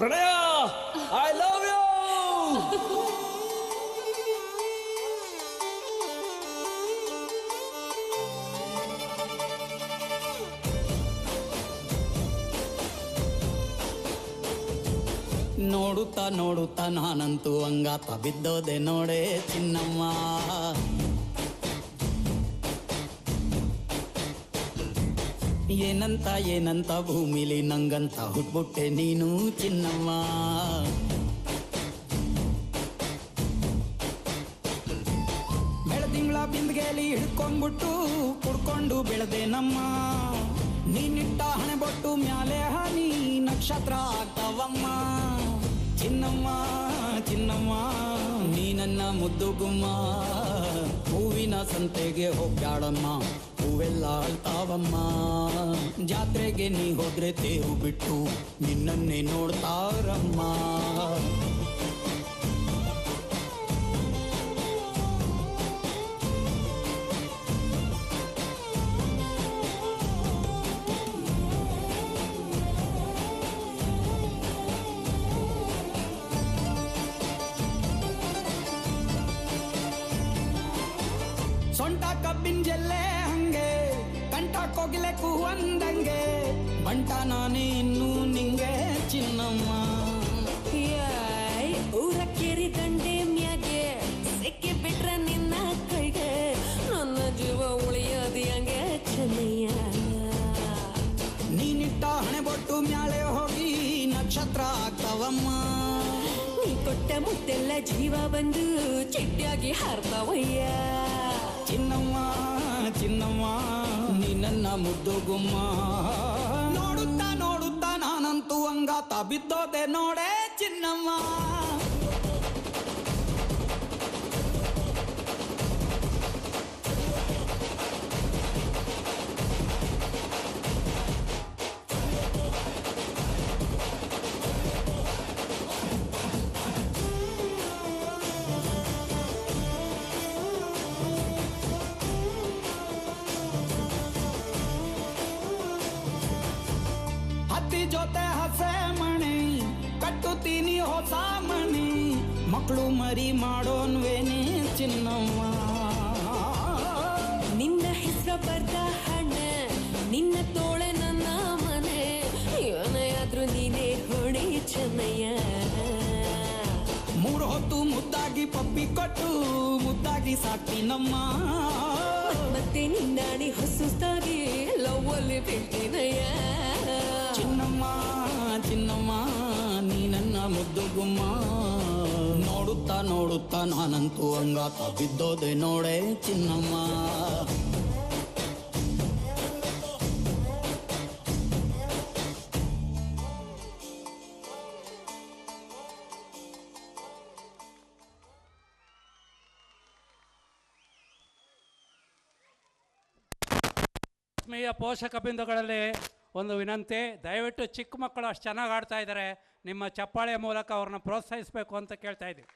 ಪ್ರಣಯ I love you. ನೋಡುತ್ತಾ ನೋಡುತ್ತಾ ನಾನಂತೂ ಅಂಗಾತ ಬಿದ್ದೋದೆ ನೋಡೆ ಚಿನ್ನಮ್ಮ. ಏನಂತ ಏನಂತ ಭೂಮಿಲಿ ನಂಗಂತ ಹುಟ್ಬಿಟ್ಟೆ ನೀನು ಚಿನ್ನಮ್ಮ. ಬೆಳದಿಂಗಳ ಬಿಂದಿಗೆಯಲ್ಲಿ ಹಿಡ್ಕೊಂಡ್ಬಿಟ್ಟು ಕುಡ್ಕೊಂಡು ಬೆಳೆದೆ ನಮ್ಮ. ನೀನಿಟ್ಟ ಹಣೆ ಬೊಟ್ಟು ಮ್ಯಾಲೆ ಹನಿ ನಕ್ಷತ್ರ ಆಗ್ತಾವಮ್ಮ. ಚಿನ್ನಮ್ಮ ಚಿನ್ನಮ್ಮ ನೀ ನನ್ನ ಮುದ್ದು ಗುಮ್ಮ. ಹೂವಿನ ಸಂತೆಗೆ ಹೋಗ್ಯಾಡಮ್ಮ, ಹೂವೆಲ್ಲ ಅಳ್ತಾವಮ್ಮ. ಜಾತ್ರೆಗೆ ನೀ ಹೋದ್ರೆ ತೇರು ಬಿಟ್ಟು ನಿನ್ನನ್ನೇ ನೋಡ್ತಾರಮ್ಮ. ಸೊಂಟ ಕಬ್ಬಿನ ಜಲ್ಲೆ ಹಂಗೆ, ಕಂಠ ಕೋಗಿಲೆ ಕೂವಂದಂಗೆ, ಬಂಟ ನಾನೇ ಇನ್ನು ನಿಂಗೆ ಚಿನ್ನಮ್ಮ. ಊರ ಕೇರಿ ದಂಡೆ ಮ್ಯಾಗೆ ಸಿಕ್ಕಿ ಬಿಟ್ರ ನಿನ್ನ ಕೈಗೆ, ನನ್ನ ಜೀವ ಉಳಿಯೋದು ಹಂಗೆ ಚೆನ್ನಯ್ಯ. ನೀನಿಟ್ಟ ಹಣೆ ಬೊಟ್ಟು ಮ್ಯಾಲೆ ಹೋಗಿ ನಕ್ಷತ್ರ ಆಗ್ತಾವಮ್ಮ. ನೀ ಕೊಟ್ಟ ಮುತ್ತೆಲ್ಲ ಜೀವ ಬಂದು ಚಿಟ್ಟಿಯಾಗಿ ಹಾರ್ತಾವಯ್ಯ. ಚಿನ್ನಮ್ಮ ಚಿನ್ನಮ್ಮ ನೀ ನನ್ನ ಮುದ್ದು ಗುಮ್ಮ. ನೋಡುತ್ತಾ ನೋಡುತ್ತಾ ನಾನಂತೂ ಅಂಗಾತ ಬಿದ್ದೋದೆ ನೋಡೆ ಚಿನ್ನಮ್ಮ. ಹತ್ತಿ ಜೊತೆ ಹಸೆ ಮಣಿ ಕಟ್ಟುತ್ತೀನಿ ಹೊಸ ಮಣಿ, ಮಕ್ಕಳು ಮರಿ ಮಾಡೋನ್ವೇನೆ ಚಿನ್ನಮ್ಮ. ನಿನ್ನ ಹೆಸರು ಬರ್ದ ಹಣ, ನಿನ್ನ ತೋಳೆ ನನ್ನ ಮನೆ, ಏನೇ ಆದ್ರೂ ನೀನೇ ಹೊಣೆ ಚೆನ್ನಯ್ಯ. ಮೂರು ಹೊತ್ತು ಮುದ್ದಾಗಿ ಪಪ್ಪಿ ಕೊಟ್ಟು ಮುದ್ದಾಗಿ ಸಾಕ್ತೀನಮ್ಮ. ಮತ್ತೆ ನಿನ್ನಾಡಿ ಹೊಸುತ್ತಾಗಿ ಲವ್ವಲ್ಲಿ ಬೀಳ್ತೀನಯ್ಯ. ಚಿನ್ನಮ್ಮ ಚಿನ್ನಮ್ಮ ನೀ ನನ್ನ ಮುದ್ದು ಗುಮ್ಮ. ನೋಡುತ್ತಾ ನೋಡುತ್ತಾ ನಾನಂತೂ ಅಂಗಾತ ಬಿದ್ದೋದೆ ನೋಡೆ ಚಿನ್ನಮ್ಮ. ಆತ್ಮೀಯ ಪೋಷಕ ಬಿಂದುಗಳಲ್ಲಿ ಒಂದು ವಿನಂತಿ, ದಯವಿಟ್ಟು ಚಿಕ್ಕ ಮಕ್ಕಳು ಅಷ್ಟು ಚೆನ್ನಾಗಿ ಆಡ್ತಾ ಇದ್ದಾರೆ, ನಿಮ್ಮ ಚಪ್ಪಾಳೆಯ ಮೂಲಕ ಅವ್ರನ್ನ ಪ್ರೋತ್ಸಾಹಿಸಬೇಕು ಅಂತ ಕೇಳ್ತಾ ಇದ್ದೀವಿ.